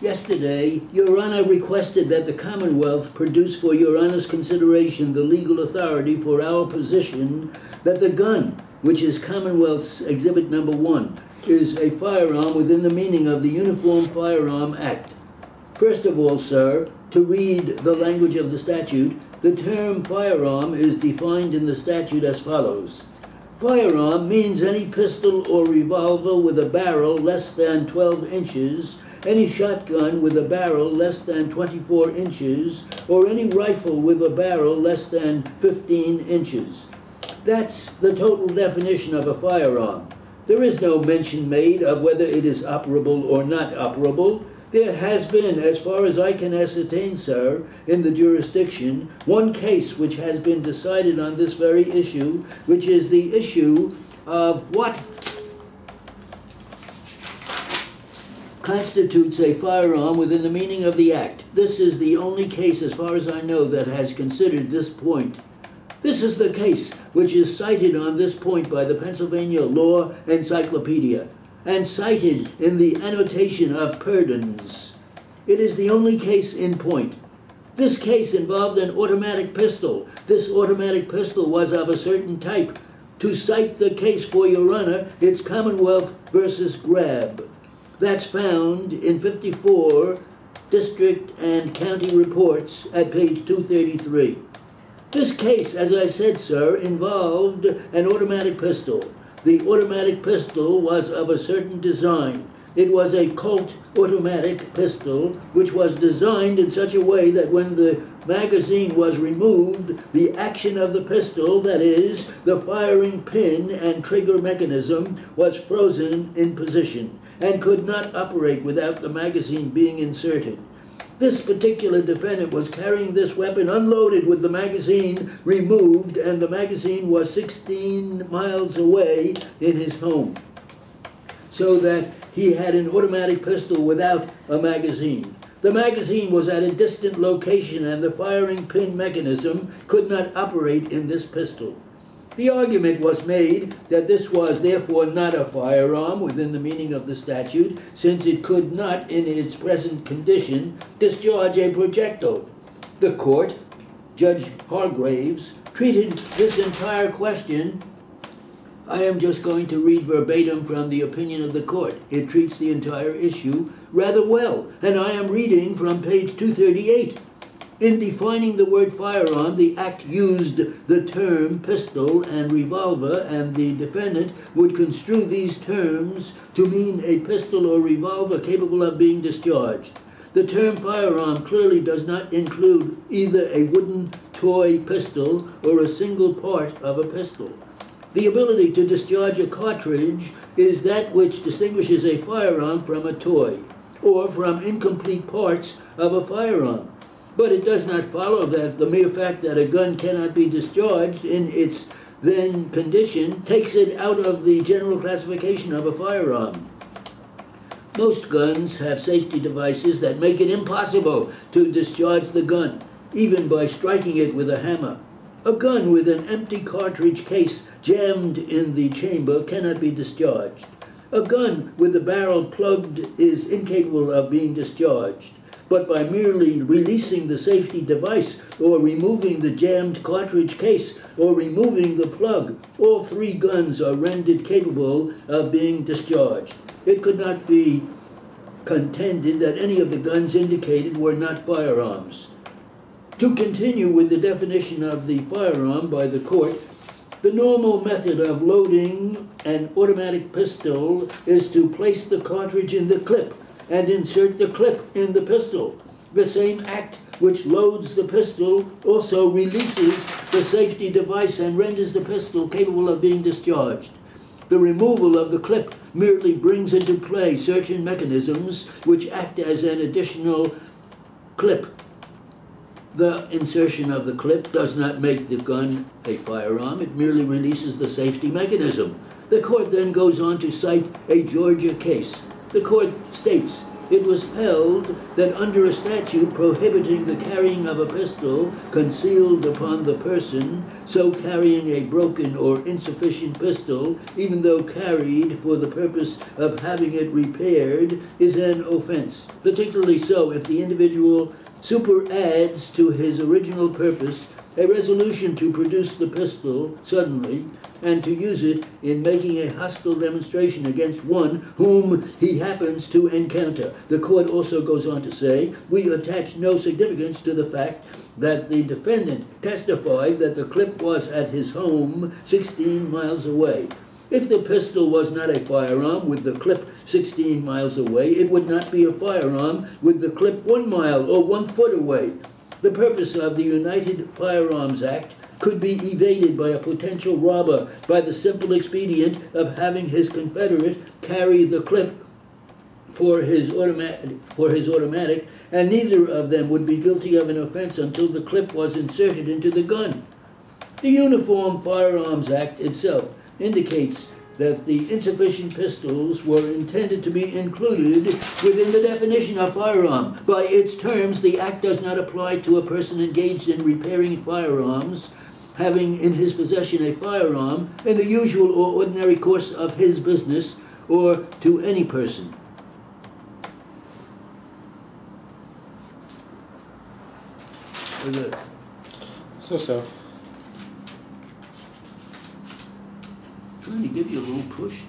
Yesterday, Your Honor requested that the Commonwealth produce for Your Honor's consideration the legal authority for our position that the gun, which is Commonwealth's Exhibit Number 1, is a firearm within the meaning of the Uniform Firearm Act. First of all, sir, to read the language of the statute, the term firearm is defined in the statute as follows. Firearm means any pistol or revolver with a barrel less than 12 inches, any shotgun with a barrel less than 24 inches, or any rifle with a barrel less than 15 inches. That's the total definition of a firearm. There is no mention made of whether it is operable or not operable. There has been, as far as I can ascertain, sir, in the jurisdiction, one case which has been decided on this very issue, which is the issue of what constitutes a firearm within the meaning of the Act. This is the only case, as far as I know, that has considered this point. This is the case which is cited on this point by the Pennsylvania Law Encyclopedia and cited in the annotation of Purdon's. It is the only case in point. This case involved an automatic pistol. This automatic pistol was of a certain type. To cite the case for Your Honor, it's Commonwealth versus Grab. That's found in 54 District and County Reports at page 233. This case, as I said, sir, involved an automatic pistol. The automatic pistol was of a certain design. It was a Colt automatic pistol, which was designed in such a way that when the magazine was removed, the action of the pistol, that is, the firing pin and trigger mechanism, was frozen in position and could not operate without the magazine being inserted. This particular defendant was carrying this weapon unloaded with the magazine removed, and the magazine was 16 miles away in his home. So that he had an automatic pistol without a magazine. The magazine was at a distant location, and the firing pin mechanism could not operate in this pistol. The argument was made that this was therefore not a firearm within the meaning of the statute, since it could not, in its present condition, discharge a projectile. The court, Judge Hargraves, treated this entire question. I am just going to read verbatim from the opinion of the court. It treats the entire issue rather well, and I am reading from page 238. In defining the word firearm, the Act used the term pistol and revolver, and the defendant would construe these terms to mean a pistol or revolver capable of being discharged. The term firearm clearly does not include either a wooden toy pistol or a single part of a pistol. The ability to discharge a cartridge is that which distinguishes a firearm from a toy, or from incomplete parts of a firearm. But it does not follow that the mere fact that a gun cannot be discharged in its then condition takes it out of the general classification of a firearm. Most guns have safety devices that make it impossible to discharge the gun, even by striking it with a hammer. A gun with an empty cartridge case jammed in the chamber cannot be discharged. A gun with the barrel plugged is incapable of being discharged. But by merely releasing the safety device or removing the jammed cartridge case or removing the plug, all three guns are rendered capable of being discharged. It could not be contended that any of the guns indicated were not firearms. To continue with the definition of the firearm by the court, the normal method of loading an automatic pistol is to place the cartridge in the clip and insert the clip in the pistol. The same act which loads the pistol also releases the safety device and renders the pistol capable of being discharged. The removal of the clip merely brings into play certain mechanisms which act as an additional clip. The insertion of the clip does not make the gun a firearm. It merely releases the safety mechanism. The court then goes on to cite a Georgia case. The court states, it was held that under a statute prohibiting the carrying of a pistol concealed upon the person, so carrying a broken or insufficient pistol, even though carried for the purpose of having it repaired, is an offense, particularly so if the individual superadds to his original purpose a resolution to produce the pistol suddenly and to use it in making a hostile demonstration against one whom he happens to encounter. The court also goes on to say, we attach no significance to the fact that the defendant testified that the clip was at his home 16 miles away. If the pistol was not a firearm with the clip 16 miles away, it would not be a firearm with the clip 1 mile or 1 foot away. The purpose of the United Firearms Act could be evaded by a potential robber by the simple expedient of having his confederate carry the clip for his automatic, and neither of them would be guilty of an offense until the clip was inserted into the gun. The Uniform Firearms Act itself indicates that the insufficient pistols were intended to be included within the definition of firearm. By its terms, the Act does not apply to a person engaged in repairing firearms, having in his possession a firearm in the usual or ordinary course of his business, or to any person. So. Trying to give you a little push.